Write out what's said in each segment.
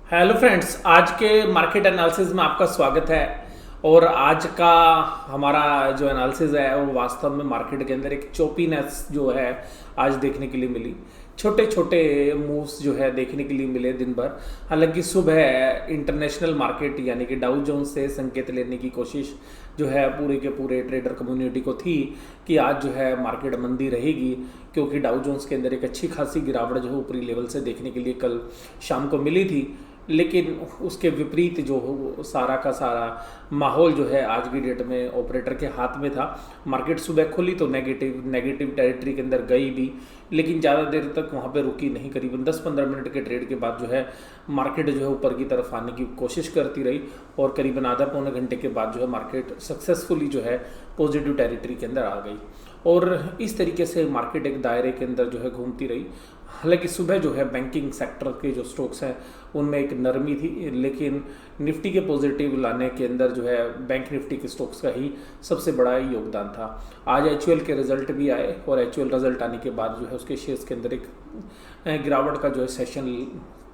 Hello friends, आज के market analysis में आपका स्वागत है। और आज का हमारा जो एनालिसिस है वो वास्तव में मार्केट के अंदर एक चोपीनेस जो है आज देखने के लिए मिली। छोटे छोटे मूव्स जो है देखने के लिए मिले दिन भर। हालांकि सुबह इंटरनेशनल मार्केट यानी कि डाउ जोन्स से संकेत लेने की कोशिश जो है पूरे के पूरे ट्रेडर कम्युनिटी को थी कि आज जो है मार्केट मंदी रहेगी, क्योंकि डाउ जोन्स के अंदर एक अच्छी खासी गिरावट जो है ऊपरी लेवल से देखने के लिए कल शाम को मिली थी। लेकिन उसके विपरीत जो सारा का सारा माहौल जो है आज की डेट में ऑपरेटर के हाथ में था। मार्केट सुबह खुली तो नेगेटिव टेरिटरी के अंदर गई भी, लेकिन ज़्यादा देर तक वहाँ पे रुकी नहीं। करीबन 10-15 मिनट के ट्रेड के बाद जो है मार्केट जो है ऊपर की तरफ आने की कोशिश करती रही, और करीबन आधा पौने घंटे के बाद जो है मार्केट सक्सेसफुली जो है पॉजिटिव टेरिटरी के अंदर आ गई, और इस तरीके से मार्केट एक दायरे के अंदर जो है घूमती रही। हालांकि सुबह जो है बैंकिंग सेक्टर के जो स्टॉक्स हैं उनमें एक नरमी थी, लेकिन निफ्टी के पॉजिटिव लाने के अंदर जो है बैंक निफ्टी के स्टॉक्स का ही सबसे बड़ा योगदान था। आज एचयूएल के रिजल्ट भी आए, और एचयूएल रिजल्ट आने के बाद जो है उसके शेयर्स के अंदर एक गिरावट का जो है सेशन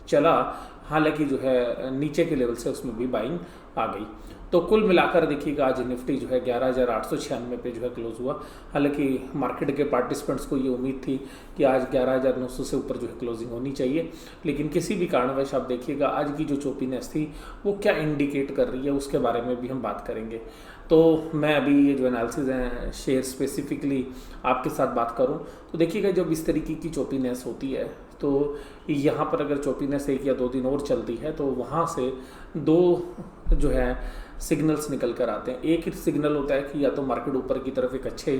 चला। हालांकि जो है नीचे के लेवल से उसमें भी बाइंग आ गई। तो कुल मिलाकर देखिएगा आज निफ्टी जो है 11,896 पे जो है क्लोज हुआ। हालांकि मार्केट के पार्टिसिपेंट्स को ये उम्मीद थी कि आज 11,900 से ऊपर जो है क्लोजिंग होनी चाहिए, लेकिन किसी भी कारणवश आप देखिएगा आज की जो चोपीनेस थी वो क्या इंडिकेट कर रही है उसके बारे में भी हम बात करेंगे। तो मैं अभी ये जो एनालिसिस है शेयर स्पेसिफिकली आपके साथ बात करूं तो देखिएगा जब इस तरीके की चोपीनेस होती है तो यहाँ पर अगर चोपीनेस 1 या 2 दिन और चलती है तो वहाँ से दो जो है सिग्नल्स निकल कर आते हैं। एक सिग्नल होता है कि या तो मार्केट ऊपर की तरफ एक अच्छे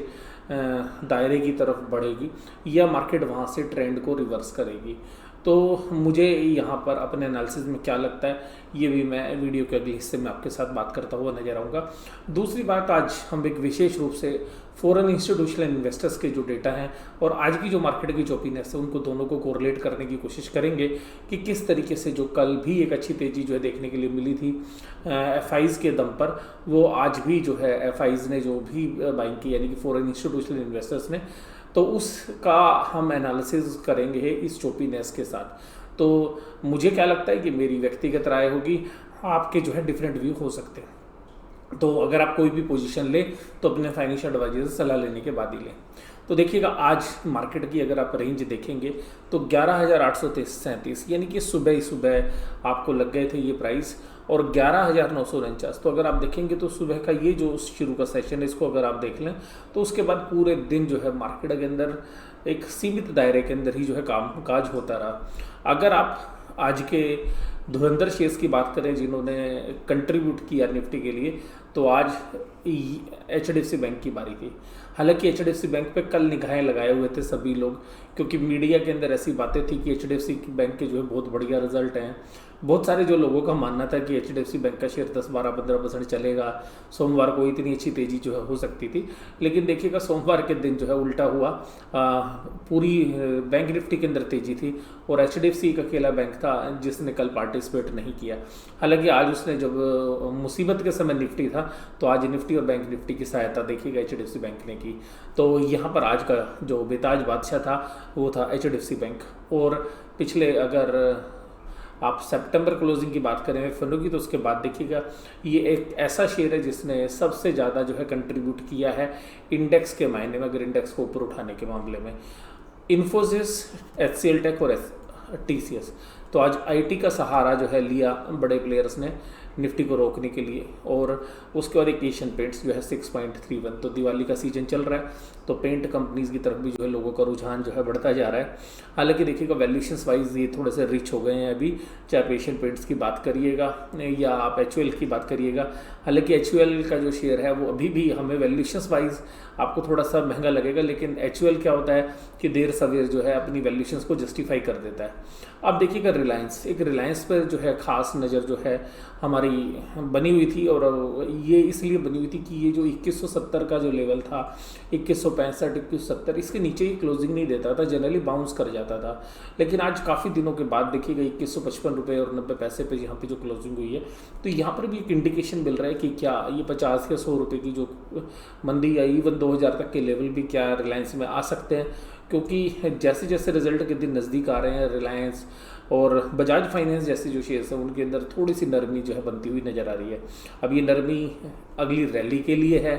दायरे की तरफ बढ़ेगी, या मार्केट वहाँ से ट्रेंड को रिवर्स करेगी। तो मुझे यहाँ पर अपने एनालिसिस में क्या लगता है ये भी मैं वीडियो के अगले हिस्से में आपके साथ बात करता हुआ नजर आऊँगा। दूसरी बात, आज हम एक विशेष रूप से फॉरेन इंस्टीट्यूशनल इन्वेस्टर्स के जो डेटा हैं और आज की जो मार्केट की चोपीनेस है उनको दोनों को कोरिलेट करने की कोशिश करेंगे कि किस तरीके से जो कल भी एक अच्छी तेज़ी जो है देखने के लिए मिली थी एफआईज के दम पर, वो आज भी जो है एफआईज ने जो भी बाइंग की यानी कि फॉरेन इंस्टीट्यूशनल इन्वेस्टर्स ने, तो उसका हम एनालिसिस करेंगे इस चोपीनेस के साथ। तो मुझे क्या लगता है कि मेरी व्यक्तिगत राय होगी, आपके जो है डिफरेंट व्यू हो सकते हैं। तो अगर आप कोई भी पोजीशन ले तो अपने फाइनेंशियल एडवाइजर से सलाह लेने के बाद ही लें। तो देखिएगा आज मार्केट की अगर आप रेंज देखेंगे तो 11,837 यानी कि सुबह ही सुबह आपको लग गए थे ये प्राइस, और 11,949। तो अगर आप देखेंगे तो सुबह का ये जो शुरू का सेशन है इसको अगर आप देख लें तो उसके बाद पूरे दिन जो है मार्केट के अंदर एक सीमित दायरे के अंदर ही जो है काम काज होता रहा। अगर आप आज के धुरंधर शेयर्स की बात करें जिन्होंने कंट्रीब्यूट किया निफ्टी के लिए, तो आज एचडीएफसी बैंक की बारी थी। हालांकि एचडीएफसी बैंक पे कल निगाहें लगाए हुए थे सभी लोग, क्योंकि मीडिया के अंदर ऐसी बातें थी कि एचडीएफसी बैंक के जो है बहुत बढ़िया रिजल्ट हैं। बहुत सारे जो लोगों का मानना था कि एचडीएफसी बैंक का शेयर 10-12-15% चलेगा, सोमवार को इतनी अच्छी तेज़ी जो है हो सकती थी। लेकिन देखिएगा सोमवार के दिन जो है उल्टा हुआ। पूरी बैंक निफ्टी के अंदर तेज़ी थी और एचडीएफसी एक अकेला बैंक था जिसने कल पार्टिसिपेट नहीं किया। हालांकि आज उसने जब मुसीबत के समय निफ्टी था तो आज निफ्टी और बैंक निफ्टी की सहायता देखिएगा एचडीएफसी बैंक ने की। तो यहाँ पर आज का जो बेताज बादशाह था वो था एचडीएफसी बैंक। और पिछले अगर आप सितंबर क्लोजिंग की बात करें फंडों की तो उसके बाद देखिएगा ये एक ऐसा शेयर है जिसने सबसे ज़्यादा जो है कंट्रीब्यूट किया है इंडेक्स के मायने में, अगर इंडेक्स को ऊपर उठाने के मामले में। इन्फोसिस, एचसीएल टेक और टीसीएस। तो आज आईटी का सहारा जो है लिया बड़े प्लेयर्स ने निफ्टी को रोकने के लिए। और उसके बाद एक एशियन पेंट्स जो है 6.31। तो दिवाली का सीजन चल रहा है तो पेंट कंपनीज की तरफ भी जो है लोगों का रुझान जो है बढ़ता जा रहा है। हालांकि देखिएगा वैल्यूएशंस वाइज ये थोड़े से रिच हो गए हैं अभी, चाहे आप एशियन पेंट्स की बात करिएगा या आप एचयूएल की बात करिएगा। हालांकि एचयूएल का जो शेयर है वो अभी भी हमें वैल्यूएशंस वाइज आपको थोड़ा सा महंगा लगेगा, लेकिन एचयूएल क्या होता है कि देर सवेर जो है अपनी वैल्यूएशंस को जस्टिफाई कर देता है। अब देखिएगा रिलायंस पर जो है खास नज़र जो है हमारी बनी हुई थी, और ये इसलिए बनी हुई थी कि ये जो 2170 का जो लेवल था 2165 2170 इसके नीचे ही क्लोजिंग नहीं देता था, जनरली बाउंस कर जाता था। लेकिन आज काफ़ी दिनों के बाद देखिएगा 2155 रुपये और 90 पैसे पे यहाँ पे जो क्लोजिंग हुई है, तो यहाँ पर भी एक इंडिकेशन मिल रहा है कि क्या ये 50 या 100 रुपये की जो मंदी या इवन 2000 तक के लेवल भी क्या रिलायंस में आ सकते हैं। क्योंकि जैसे जैसे रिजल्ट के दिन नज़दीक आ रहे हैं रिलायंस और बजाज फाइनेंस जैसे जो शेयर्स हैं उनके अंदर थोड़ी सी नरमी जो है बनती हुई नज़र आ रही है। अब ये नरमी अगली रैली के लिए है,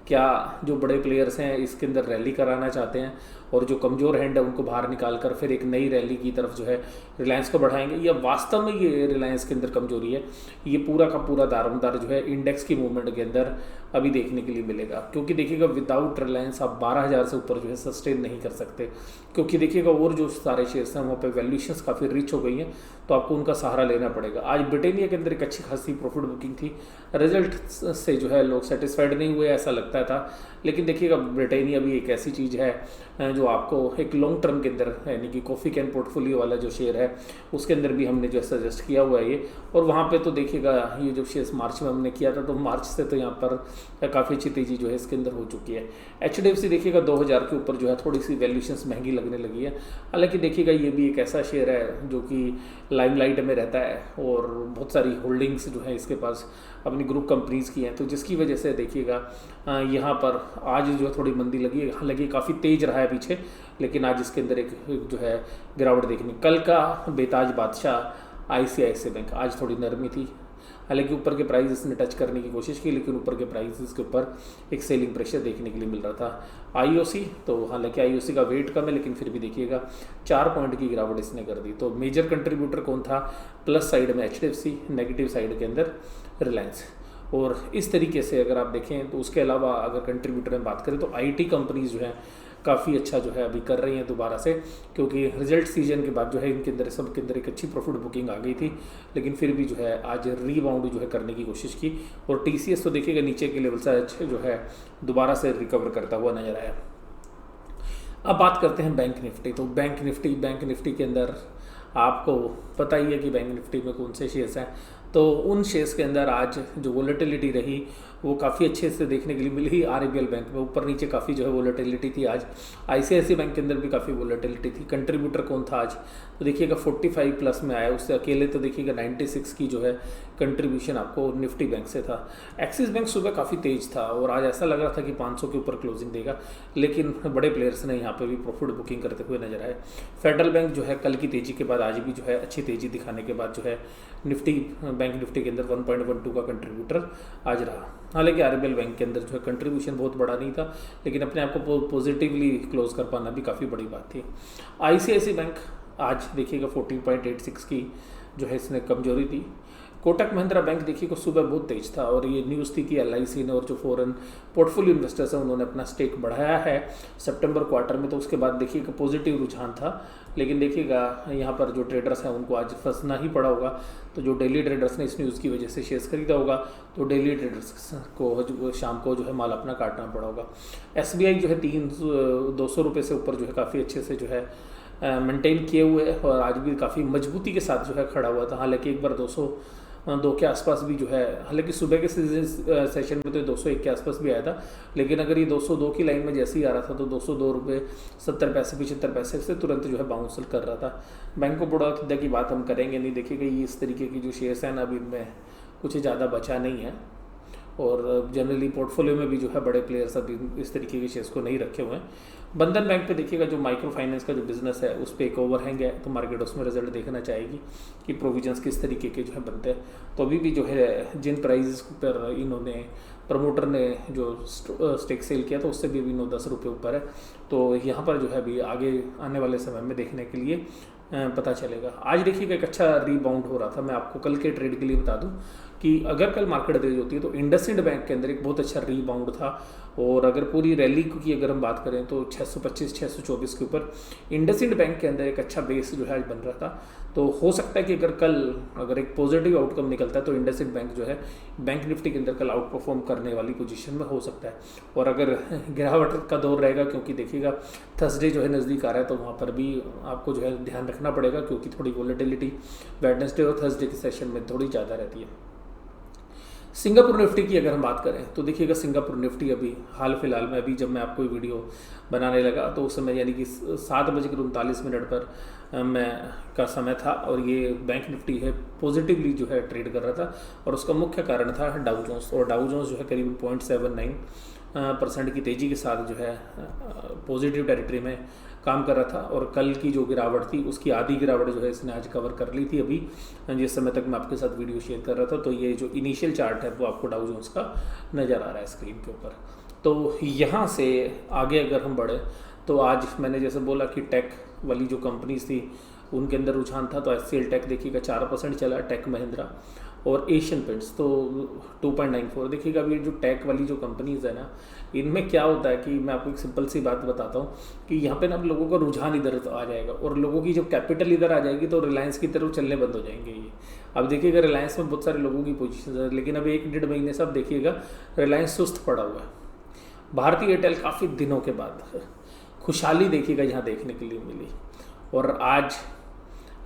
क्या जो बड़े प्लेयर्स हैं इसके अंदर रैली कराना चाहते हैं और जो कमज़ोर हैंड है उनको बाहर निकाल कर फिर एक नई रैली की तरफ जो है रिलायंस को बढ़ाएंगे, या वास्तव में ये रिलायंस के अंदर कमजोरी है? ये पूरा का पूरा दारोमदार जो है इंडेक्स की मूवमेंट के अंदर अभी देखने के लिए मिलेगा, क्योंकि देखिएगा विदाउट रिलायंस आप 12,000 से ऊपर जो है सस्टेन नहीं कर सकते, क्योंकि देखिएगा और जो सारे शेयर्स हैं वहाँ पे वैल्यूएशंस काफ़ी रिच हो गई हैं, तो आपको उनका सहारा लेना पड़ेगा। आज ब्रिटेनिया के अंदर एक अच्छी खासी प्रॉफिट बुकिंग थी, रिजल्ट से जो है लोग सेटिस्फाइड नहीं हुए ऐसा लगता था, लेकिन देखिएगा ब्रिटेनिया भी एक ऐसी चीज़ है जो आपको एक लॉन्ग टर्म के अंदर, यानी कि कॉफ़ी कैन पोर्टफोलियो वाला जो शेयर है उसके अंदर भी हमने जो सजेस्ट किया हुआ है ये। और वहाँ पे तो देखिएगा ये जो शेयर्स मार्च में हमने किया था, तो मार्च से तो यहाँ पर काफ़ी अच्छी तेज़ी जो है इसके अंदर हो चुकी है। HDFC देखिएगा 2000 के ऊपर जो है थोड़ी सी वैल्यूएशंस महंगी लगने लगी है, हालांकि देखिएगा ये भी एक ऐसा शेयर है जो कि लाइमलाइट में रहता है और बहुत सारी होल्डिंग्स जो है इसके पास अपनी ग्रुप कंपनीज़ की हैं, तो जिसकी वजह से देखिएगा यहाँ पर आज जो है थोड़ी मंदी लगी है, हालांकि काफ़ी तेज़ रहा है पीछे, लेकिन आज इसके अंदर एक जो है गिरावट देखनी। कल का बेताज बादशाह ICICI बैंक आज थोड़ी नरमी थी, हालांकि ऊपर के प्राइस इसने टच करने की कोशिश की, लेकिन ऊपर के प्राइस के ऊपर एक सेलिंग प्रेशर देखने के लिए मिल रहा था। IOC तो हालांकि IOC का वेट कम है, लेकिन फिर भी देखिएगा 4 पॉइंट की गिरावट इसने कर दी। तो मेजर कंट्रीब्यूटर कौन था? प्लस साइड में HDFC, नेगेटिव साइड के अंदर रिलायंस। और इस तरीके से अगर आप देखें तो उसके अलावा अगर कंट्रीब्यूटर में बात करें तो IT कंपनीज जो है काफ़ी अच्छा जो है अभी कर रही हैं दोबारा से, क्योंकि रिजल्ट सीजन के बाद जो है इनके अंदर सब के अंदर एक अच्छी प्रॉफिट बुकिंग आ गई थी, लेकिन फिर भी जो है आज रीबाउंड जो है करने की कोशिश की। और TCS तो देखिएगा नीचे के लेवल से जो है दोबारा से रिकवर करता हुआ नजर आया। अब बात करते हैं बैंक निफ्टी। तो बैंक निफ्टी के अंदर आपको पता ही है कि बैंक निफ्टी में कौन से शेयर्स हैं, तो उन शेयर्स के अंदर आज जो वोलेटिलिटी रही वो काफ़ी अच्छे से देखने के लिए मिली। RBL बैंक में ऊपर नीचे काफ़ी जो है वोलेटिलिटी थी आज, ICICI बैंक के अंदर भी काफ़ी वोलेटिलिटी थी। कंट्रीब्यूटर कौन था आज? तो देखिएगा 45 प्लस में आया, उससे अकेले तो देखिएगा 96 की जो है कंट्रीब्यूशन आपको निफ्टी बैंक से था। एक्सिस बैंक सुबह काफ़ी तेज़ था और आज ऐसा लग रहा था कि 500 के ऊपर क्लोजिंग देगा, लेकिन बड़े प्लेयर्स ने यहाँ पर भी प्रॉफिट बुकिंग करते हुए नजर आए। फेडरल बैंक जो है कल की तेज़ी के बाद आज भी जो है अच्छी तेज़ी दिखाने के बाद जो है बैंक निफ्टी के अंदर 1.12 का कंट्रीब्यूटर आज रहा। हालांकि RBL बैंक के अंदर जो है कंट्रीब्यूशन बहुत बड़ा नहीं था, लेकिन अपने आप को पॉजिटिवली क्लोज कर पाना भी काफ़ी बड़ी बात थी। ICICI बैंक आज देखिएगा 14.86 की जो है इसने कमजोरी थी। कोटक महिंद्रा बैंक देखिए को सुबह बहुत तेज था और ये न्यूज़ थी कि LIC ने और जो फॉरेन पोर्टफोलियो इन्वेस्टर्स हैं उन्होंने अपना स्टेक बढ़ाया है सितंबर क्वार्टर में, तो उसके बाद देखिएगा पॉजिटिव रुझान था। लेकिन देखिएगा यहाँ पर जो ट्रेडर्स हैं उनको आज फंसना ही पड़ा होगा, तो जो डेली ट्रेडर्स ने इस न्यूज़ की वजह से शेयर्स खरीदा होगा तो डेली ट्रेडर्स को शाम को जो है माल अपना काटना पड़ा होगा। SBI जो है 200 रुपये से ऊपर जो है काफ़ी अच्छे से जो है मेंटेन किए हुए और आज भी काफ़ी मजबूती के साथ जो है खड़ा हुआ था। हालांकि एक बार 202 के आसपास भी जो है, हालांकि सुबह के सेशन में तो 201 के आसपास भी आया था, लेकिन अगर ये 202 की लाइन में जैसे ही आ रहा था तो 202 रुपये 70 पैसे 75 पैसे से तुरंत जो है बाउंस कर रहा था। बैंक ऑफ बड़ौदा की बात हम करेंगे नहीं, देखिएगा ये इस तरीके की जो शेयर्स हैं ना अभी इनमें कुछ ज़्यादा बचा नहीं है और जनरली पोर्टफोलियो में भी जो है बड़े प्लेयर्स अभी इस तरीके के शेयर्स को नहीं रखे हुए हैं। बंधन बैंक पे देखिएगा जो माइक्रो फाइनेंस का जो बिजनेस है उस पर एक ओवरहैंग है, तो मार्केट उसमें रिजल्ट देखना चाहेगी कि प्रोविजंस किस तरीके के जो है बनते हैं। तो अभी भी जो है जिन प्राइजेस पर इन्होंने प्रमोटर ने जो स्टेक सेल किया था उससे भी अभी 9-10 रुपये ऊपर है, तो यहाँ पर जो है अभी आगे आने वाले समय में देखने के लिए पता चलेगा। आज देखिएगा एक अच्छा रीबाउंड हो रहा था। मैं आपको कल के ट्रेड के लिए बता दूं कि अगर कल मार्केट तेज होती है तो इंडसइंड बैंक के अंदर एक बहुत अच्छा रीबाउंड था, और अगर पूरी रैली की अगर हम बात करें तो 625-624 के ऊपर इंडसइंड बैंक के अंदर एक अच्छा बेस जो है आज बन रहा था। तो हो सकता है कि अगर एक पॉजिटिव आउटकम निकलता है तो इंडसइंड बैंक जो है बैंक निफ्टी के अंदर कल आउट परफॉर्म करने वाली पोजीशन में हो सकता है। और अगर गिरावट का दौर रहेगा, क्योंकि देखिएगा थर्सडे जो है नज़दीक आ रहा है, तो वहाँ पर भी आपको जो है ध्यान रखना पड़ेगा, क्योंकि थोड़ी वॉलेटिलिटी वेडनेसडे और थर्सडे के सेशन में थोड़ी ज़्यादा रहती है। सिंगापुर निफ्टी की अगर हम बात करें तो देखिएगा सिंगापुर निफ्टी अभी हाल फिलहाल में, अभी जब मैं आपको वीडियो बनाने लगा तो उस समय यानी कि 7:39 पर मैं का समय था और ये बैंक निफ्टी है पॉजिटिवली जो है ट्रेड कर रहा था, और उसका मुख्य कारण था डाउ जोन्स, और डाउ जोन्स जो है करीब 0.79% की तेज़ी के साथ जो है पॉजिटिव टेरिटरी में काम कर रहा था, और कल की जो गिरावट थी उसकी आधी गिरावट जो है इसने आज कवर कर ली थी अभी जिस समय तक मैं आपके साथ वीडियो शेयर कर रहा था। तो ये जो इनिशियल चार्ट है वो आपको डाउ जोन्स का नज़र आ रहा है स्क्रीन के ऊपर। तो यहाँ से आगे अगर हम बढ़े तो आज मैंने जैसे बोला कि टेक वाली जो कंपनीज थी उनके अंदर रुझान था। तो HCL टेक देखिएगा 4% चला, टेक महिंद्रा और एशियन पेंट्स तो 2.94। देखिएगा अभी जो टेक वाली जो कंपनीज है ना, इनमें क्या होता है कि मैं आपको एक सिंपल सी बात बताता हूँ कि यहाँ पे ना अब लोगों का रुझान इधर आ जाएगा, और लोगों की जब कैपिटल इधर आ जाएगी तो रिलायंस की तरफ चलने बंद हो जाएंगे ये। अब देखिएगा रिलायंस में बहुत सारे लोगों की पोजीशन है, लेकिन अब 1-1.5 महीने से अब देखिएगा रिलायंस सुस्त पड़ा हुआ है। भारतीय एयरटेल काफ़ी दिनों के बाद खुशहाली देखिएगा यहाँ देखने के लिए मिली, और आज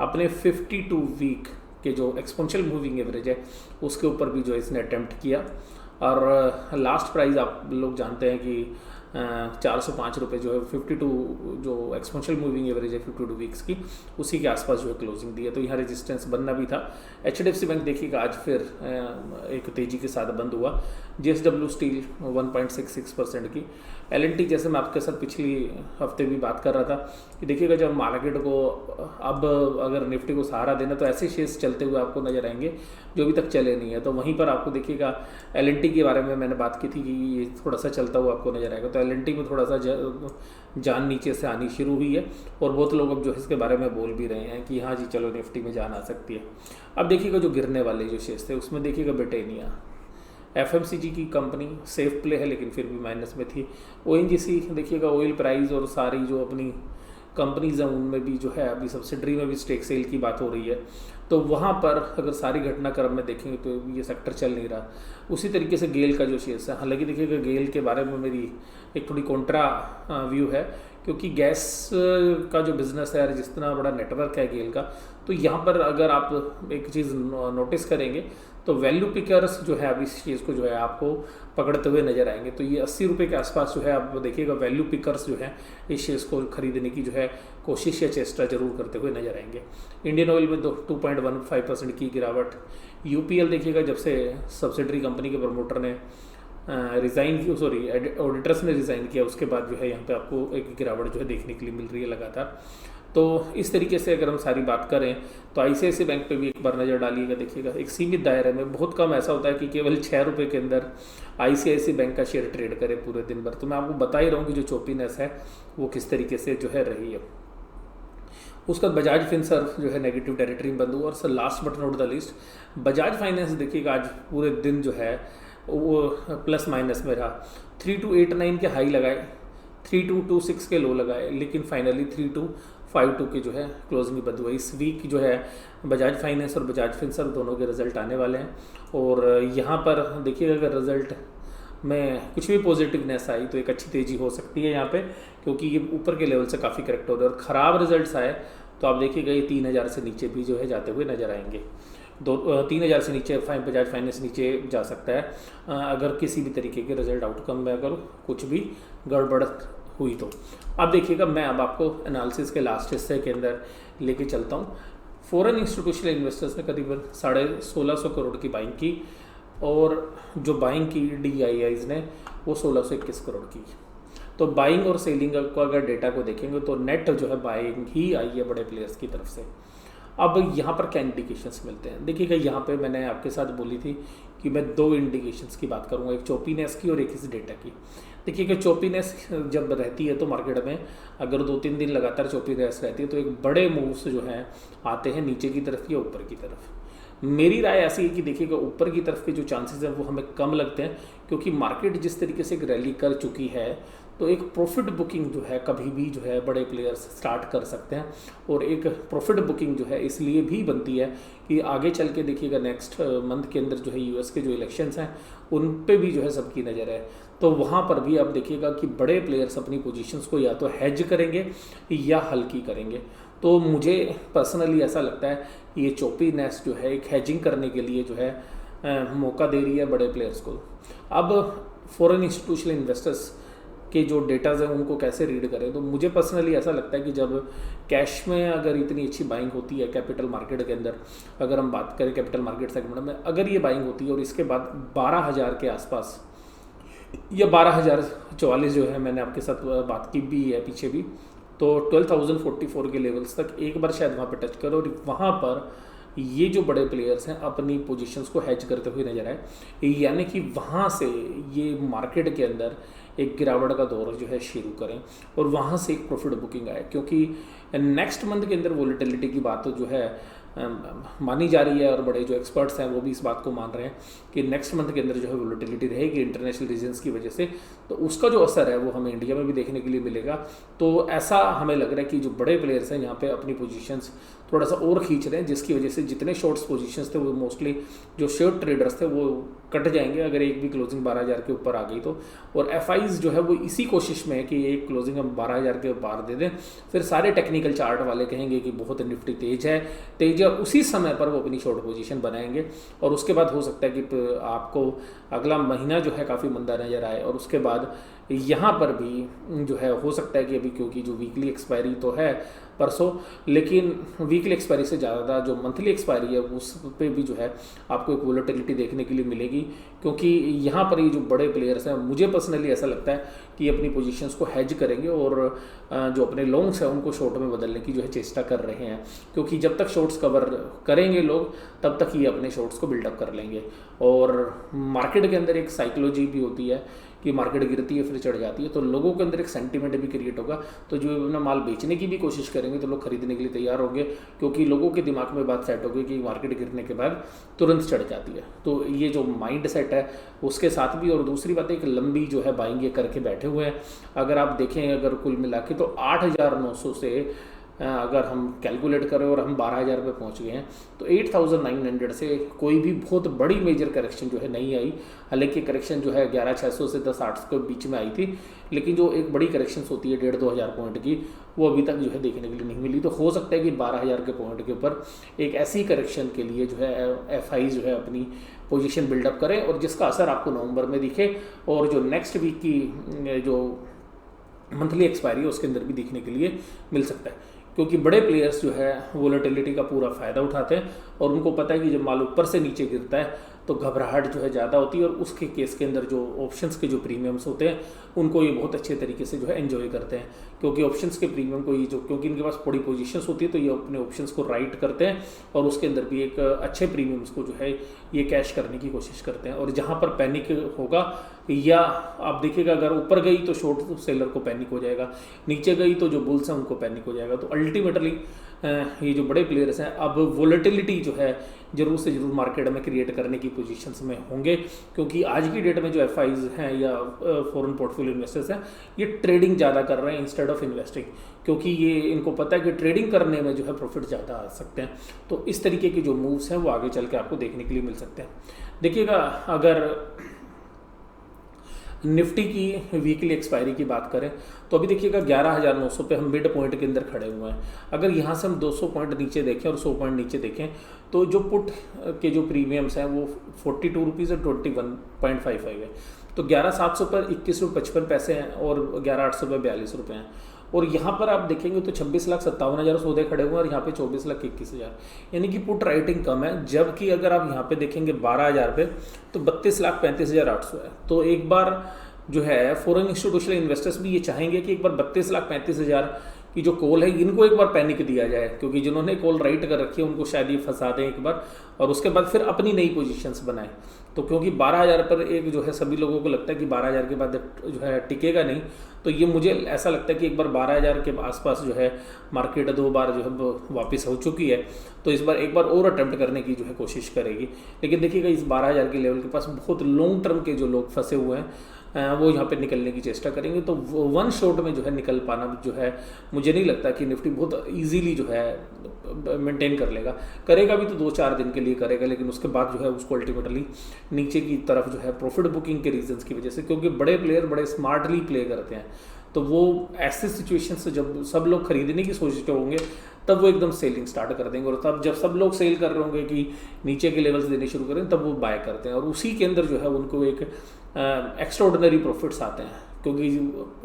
अपने 52 वीक के जो एक्सपोनेंशियल मूविंग एवरेज है उसके ऊपर भी जो इसने अटेम्प्ट किया। और लास्ट प्राइस आप लोग जानते हैं कि 405 रुपये जो है 52 जो एक्सपोनेंशियल मूविंग एवरेज है 52 वीक्स की, उसी के आसपास जो है क्लोजिंग दी है। तो यहाँ रेजिस्टेंस बनना भी था। HDFC बैंक देखिएगा आज फिर एक तेज़ी के साथ बंद हुआ। JSW स्टील 1.66% की। L&T जैसे मैं आपके साथ पिछली हफ्ते भी बात कर रहा था कि देखिएगा जब मार्केट को अब अगर निफ्टी को सहारा देना तो ऐसे शेयर्स चलते हुए आपको नजर आएंगे जो अभी तक चले नहीं है। तो वहीं पर आपको देखिएगा L&T के बारे में मैंने बात की थी कि ये थोड़ा सा चलता हुआ आपको नजर आएगा। तो L&T में थोड़ा सा जान नीचे से आनी शुरू हुई है, और बहुत लोग अब जो है इसके बारे में बोल भी रहे हैं कि हाँ जी चलो निफ्टी में जान आ सकती है। अब देखिएगा जो गिरने वाले जो शेयर्स थे उसमें देखिएगा ब्रिटेनिया FMCG की कंपनी सेफ प्ले है लेकिन फिर भी माइनस में थी। ONGC देखिएगा ऑयल प्राइस और सारी जो अपनी कंपनीज हैं उनमें भी जो है अभी सब्सिडरी में भी स्टेक सेल की बात हो रही है। तो वहाँ पर अगर सारी घटनाक्रम में देखेंगे तो ये सेक्टर चल नहीं रहा। उसी तरीके से गेल का जो शेयर्स है, हालांकि देखिएगा गेल के बारे में मेरी एक थोड़ी कॉन्ट्रा व्यू है, क्योंकि गैस का जो बिज़नेस है जितना बड़ा नेटवर्क है गेल का, तो यहाँ पर अगर आप एक चीज़ नोटिस करेंगे तो वैल्यू पिकर्स जो है अब इस चीज़ को जो है आपको पकड़ते हुए नज़र आएंगे। तो ये 80 रुपये के आसपास जो है आप देखिएगा वैल्यू पिकर्स जो है इस शेयर्स को खरीदने की जो है कोशिश या चेष्टा जरूर करते हुए नजर आएंगे। इंडियन ऑयल में 2.15% की गिरावट। UPL देखिएगा जब से सब्सिडरी कंपनी के प्रमोटर ने ऑडिटर्स ने रिज़ाइन किया उसके बाद जो है यहाँ पे आपको एक गिरावट जो है देखने के लिए मिल रही है लगातार। तो इस तरीके से अगर हम सारी बात करें तो ICICI बैंक पे भी एक बार नज़र डालिएगा। देखिएगा एक सीमित दायरे में, बहुत कम ऐसा होता है कि केवल 6 रुपये के अंदर ICICI बैंक का शेयर ट्रेड करे पूरे दिन भर। तो मैं आपको बता ही रहा हूँ कि जो चोपीनेस है वो किस तरीके से जो है रही है। उसका बजाज फिनसर्व जो है नेगेटिव टेरिटरी में बंद हुआ। और sir last but not the list Bajaj finance देखिएगा आज पूरे दिन जो है वो प्लस माइनस में रहा। 3289 के हाई लगाए, 3226 के लो लगाए, लेकिन फाइनली 3252 के जो है क्लोजिंग बंद हुआ। इस वीक जो है बजाज फाइनेंस और बजाज फिनसर्व दोनों के रिजल्ट आने वाले हैं, और यहाँ पर देखिएगा अगर रिजल्ट में कुछ भी पॉजिटिवनेस आई तो एक अच्छी तेज़ी हो सकती है यहाँ पे, क्योंकि ये ऊपर के लेवल से काफ़ी करेक्ट हो रहे हैं। और ख़राब रिजल्ट्स आए तो आप देखिएगा ये 3000 से नीचे भी जो है जाते हुए नजर आएंगे। 3000 से नीचे बजाज फाइनेंस नीचे जा सकता है अगर किसी भी तरीके के रिजल्ट आउटकम में अगर कुछ भी गड़बड़ हुई तो। अब देखिएगा मैं अब आपको एनालिसिस के लास्ट हिस्से के अंदर लेके चलता हूँ। फॉरेन इंस्टीट्यूशनल इन्वेस्टर्स ने करीबन 1650 करोड़ की बाइंग की, और जो बाइंग की DIIs ने वो 1621 करोड़ की। तो बाइंग और सेलिंग को अगर डेटा को देखेंगे तो नेट जो है बाइंग ही आई है बड़े प्लेयर्स की तरफ से। अब यहाँ पर क्या इंडिकेशंस मिलते हैं देखिएगा, यहाँ पे मैंने आपके साथ बोली थी कि मैं 2 इंडिकेशंस की बात करूँगा, एक चोपीनेस की और एक इस डेटा की। देखिएगा चोपीनेस जब रहती है तो मार्केट में अगर 2-3 दिन लगातार चोपीनेस रहती है तो एक बड़े मूव्स जो हैं आते हैं नीचे की तरफ या ऊपर की तरफ। मेरी राय ऐसी है कि देखिएगा ऊपर की तरफ के जो चांसेस हैं वो हमें कम लगते हैं, क्योंकि मार्केट जिस तरीके से एक रैली कर चुकी है तो एक प्रॉफिट बुकिंग जो है कभी भी जो है बड़े प्लेयर्स स्टार्ट कर सकते हैं। और एक प्रॉफिट बुकिंग जो है इसलिए भी बनती है कि आगे चल के देखिएगा नेक्स्ट मंथ के अंदर जो है US के जो इलेक्शंस हैं उन पे भी जो है सबकी नज़र है। तो वहाँ पर भी आप देखिएगा कि बड़े प्लेयर्स अपनी पोजीशंस को या तो हेज करेंगे या हल्की करेंगे। तो मुझे पर्सनली ऐसा लगता है ये चोपीनेस जो है एक हेजिंग करने के लिए जो है मौका दे रही है बड़े प्लेयर्स को। अब फॉरेन इंस्टीट्यूशनल इन्वेस्टर्स के जो डेटाज हैं उनको कैसे रीड करें, तो मुझे पर्सनली ऐसा लगता है कि जब कैश में अगर इतनी अच्छी बाइंग होती है कैपिटल मार्केट के अंदर, अगर हम बात करें कैपिटल मार्केट सेगमेंट में अगर ये बाइंग होती है और इसके बाद 12,000 के आसपास या 12,044 जो है मैंने आपके साथ बात की भी है पीछे भी, तो 12,044 के लेवल्स तक एक बार शायद वहाँ पे टच करो और वहाँ पर ये जो बड़े प्लेयर्स हैं अपनी पोजीशंस को हैज करते हुए नजर आए, यानी कि वहाँ से ये मार्केट के अंदर एक गिरावट का दौर जो है शुरू करें और वहाँ से एक प्रॉफिट बुकिंग आए, क्योंकि नेक्स्ट मंथ के अंदर वोलेटिलिटी की बात जो है मानी जा रही है और बड़े जो एक्सपर्ट्स हैं वो भी इस बात को मान रहे हैं कि नेक्स्ट मंथ के अंदर जो है वोलेटिलिटी रहेगी इंटरनेशनल रीजन्स की वजह से, तो उसका जो असर है वो हमें इंडिया में भी देखने के लिए मिलेगा। तो ऐसा हमें लग रहा है कि जो बड़े प्लेयर्स हैं यहाँ पे अपनी पोजीशंस थोड़ा सा और खींच रहे हैं, जिसकी वजह से जितने शॉर्ट्स पोजीशंस थे वो मोस्टली जो शॉर्ट ट्रेडर्स थे वो कट जाएंगे अगर एक भी क्लोजिंग 12,000 के ऊपर आ गई तो। और एफआईज जो है वो इसी कोशिश में है कि एक क्लोजिंग हम 12,000 के पार दे दें, फिर सारे टेक्निकल चार्ट वाले कहेंगे कि बहुत निफ्टी तेज है और उसी समय पर वो अपनी शॉर्ट पोजीशन बनाएंगे और उसके बाद हो सकता है कि आपको अगला महीना जो है काफ़ी मंदा नज़र आए। और उसके बाद यहाँ पर भी जो है हो सकता है कि अभी क्योंकि जो वीकली एक्सपायरी तो है परसों, लेकिन वीकली एक्सपायरी से ज़्यादा जो मंथली एक्सपायरी है उस पे भी जो है आपको एक वोलेटिलिटी देखने के लिए मिलेगी, क्योंकि यहाँ पर ये जो बड़े प्लेयर्स हैं मुझे पर्सनली ऐसा लगता है कि अपनी पोजीशंस को हेज करेंगे और जो अपने लॉन्ग्स हैं उनको शॉर्ट में बदलने की जो है चेष्टा कर रहे हैं, क्योंकि जब तक शॉर्ट्स कवर करेंगे लोग तब तक ये अपने शॉर्ट्स को बिल्डअप कर लेंगे। और मार्केट के अंदर एक साइकोलॉजी भी होती है कि मार्केट गिरती है फिर चढ़ जाती है, तो लोगों के अंदर एक सेंटीमेंट भी क्रिएट होगा, तो जो अपना माल बेचने की भी कोशिश करेंगे तो लोग खरीदने के लिए तैयार होंगे, क्योंकि लोगों के दिमाग में बात सेट होगी कि मार्केट गिरने के बाद तुरंत चढ़ जाती है। तो ये जो माइंड सेट है उसके साथ भी, और दूसरी बात एक लंबी जो है बाइंग ये करके बैठे हुए हैं। अगर आप देखें अगर कुल मिला के तो 8,900 से अगर हम कैलकुलेट करें और हम 12,000 पे पहुँच गए हैं तो 8,900 से कोई भी बहुत बड़ी मेजर करेक्शन जो है नहीं आई। हालांकि करेक्शन जो है 11,600 से 10,800 के बीच में आई थी, लेकिन जो एक बड़ी करेक्शन होती है 1,500-2 हज़ार पॉइंट की वो अभी तक जो है देखने के लिए नहीं मिली। तो हो सकता है कि 12,000 के पॉइंट के ऊपर एक ऐसी करेक्शन के लिए जो है एफआई जो है अपनी पोजीशन बिल्डअप करें और जिसका असर आपको नवंबर में दिखे और जो नेक्स्ट वीक की जो मंथली एक्सपायरी है उसके अंदर भी देखने के लिए मिल सकता है, क्योंकि बड़े प्लेयर्स जो है वोलेटिलिटी का पूरा फ़ायदा उठाते हैं और उनको पता है कि जब माल ऊपर से नीचे गिरता है तो घबराहट जो है ज़्यादा होती है और उसके केस के अंदर जो ऑप्शंस के जो प्रीमियम्स होते हैं उनको ये बहुत अच्छे तरीके से जो है एंजॉय करते हैं, क्योंकि ऑप्शंस के प्रीमियम को ये जो क्योंकि इनके पास बड़ी पोजीशंस होती है तो ये अपने ऑप्शंस को राइट करते हैं और उसके अंदर भी एक अच्छे प्रीमियम्स को जो है ये कैश करने की कोशिश करते हैं। और जहाँ पर पैनिक होगा या आप देखिएगा अगर ऊपर गई तो शॉर्ट सेलर को पैनिक हो जाएगा, नीचे गई तो जो बुल्स हैं उनको पैनिक हो जाएगा। तो अल्टीमेटली ये जो बड़े प्लेयर्स हैं अब वोलेटिलिटी जो है जरूर से जरूर मार्केट में क्रिएट करने की पोजीशंस में होंगे, क्योंकि आज की डेट में जो एफआईज हैं या फॉरेन पोर्टफोलियो इन्वेस्टर्स हैं ये ट्रेडिंग ज़्यादा कर रहे हैं इंस्टेड ऑफ इन्वेस्टिंग, क्योंकि ये इनको पता है कि ट्रेडिंग करने में जो है प्रॉफिट ज़्यादा आ सकते हैं। तो इस तरीके के जो मूव्स हैं वो आगे चल के आपको देखने के लिए मिल सकते हैं। देखिएगा अगर निफ्टी की वीकली एक्सपायरी की बात करें तो अभी देखिएगा 11,900 पे हम मिड पॉइंट के अंदर खड़े हुए हैं। अगर यहाँ से हम 200 पॉइंट नीचे देखें और 100 पॉइंट नीचे देखें तो जो पुट के जो प्रीमियम्स हैं वो 42 रुपीज़ और 21.55 है। तो 11,700 पर 21.55 हैं और 11,800 पर 42 रुपये हैं। और यहाँ पर आप देखेंगे तो 26,57,000 सौदे खड़े हुए हैं और यहाँ पे 24,21,000, यानी कि पुट राइटिंग कम है। जबकि अगर आप यहाँ पे देखेंगे 12,000 पे तो 32,35,800 है। तो एक बार जो है फॉरेन इंस्टीट्यूशनल इन्वेस्टर्स भी ये चाहेंगे कि एक बार 32,35,000 की जो कॉल है इनको एक बार पैनिक दिया जाए, क्योंकि जिन्होंने कॉल राइट कर रखी है उनको शायद ये फंसा दें एक बार और उसके बाद फिर अपनी नई पोजीशंस बनाएं। तो क्योंकि 12,000 पर एक जो है सभी लोगों को लगता है कि 12,000 के बाद जो है टिकेगा नहीं, तो ये मुझे ऐसा लगता है कि एक बार 12,000 के आसपास जो है मार्केट 2 बार जो है वापस हो चुकी है, तो इस बार एक बार और अटेम्प्ट करने की जो है कोशिश करेगी। लेकिन देखिएगा इस 12,000 के लेवल के पास बहुत लॉन्ग टर्म के जो लोग फंसे हुए हैं वो यहाँ पे निकलने की चेष्टा करेंगे। तो वन शॉट में जो है निकल पाना जो है मुझे नहीं लगता कि निफ्टी बहुत इजीली जो है मेंटेन करेगा भी तो 2-4 दिन के लिए करेगा, लेकिन उसके बाद जो है उसको अल्टीमेटली नीचे की तरफ जो है प्रॉफिट बुकिंग के रीजंस की वजह से, क्योंकि बड़े प्लेयर बड़े स्मार्टली प्ले करते हैं, तो वो ऐसे सिचुएशन से जब सब लोग खरीदने की सोच होंगे तब वो एकदम सेलिंग स्टार्ट कर देंगे और तब जब सब लोग सेल कर रहे होंगे कि नीचे के लेवल्स देने शुरू करें तब वो बाय करते हैं और उसी के अंदर जो है उनको एक एक्स्ट्राऑर्डिनरी प्रॉफिट्स आते हैं, क्योंकि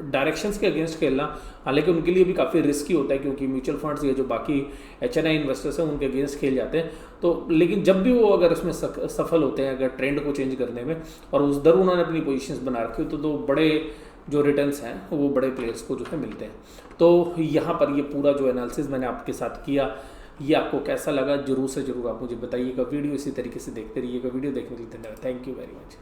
डायरेक्शंस के अगेंस्ट खेलना हालांकि उनके लिए भी काफ़ी रिस्की होता है, क्योंकि म्यूचुअल फंड्स या जो बाकी HNI इन्वेस्टर्स हैं उनके अगेंस्ट खेल जाते हैं। तो लेकिन जब भी वो अगर उसमें सफल होते हैं अगर ट्रेंड को चेंज करने में और उस दर उन्होंने अपनी पोजीशंस बना रखी हो तो बड़े जो रिटर्न्स हैं वो बड़े प्लेयर्स को जो है मिलते हैं। तो यहाँ पर ये पूरा जो एनालिसिस मैंने आपके साथ किया, ये आपको कैसा लगा जरूर से जरूर आप मुझे बताइएगा। वीडियो इसी तरीके से देखते रहिएगा। वीडियो देखने के लिए धन्यवाद। Thank you very much.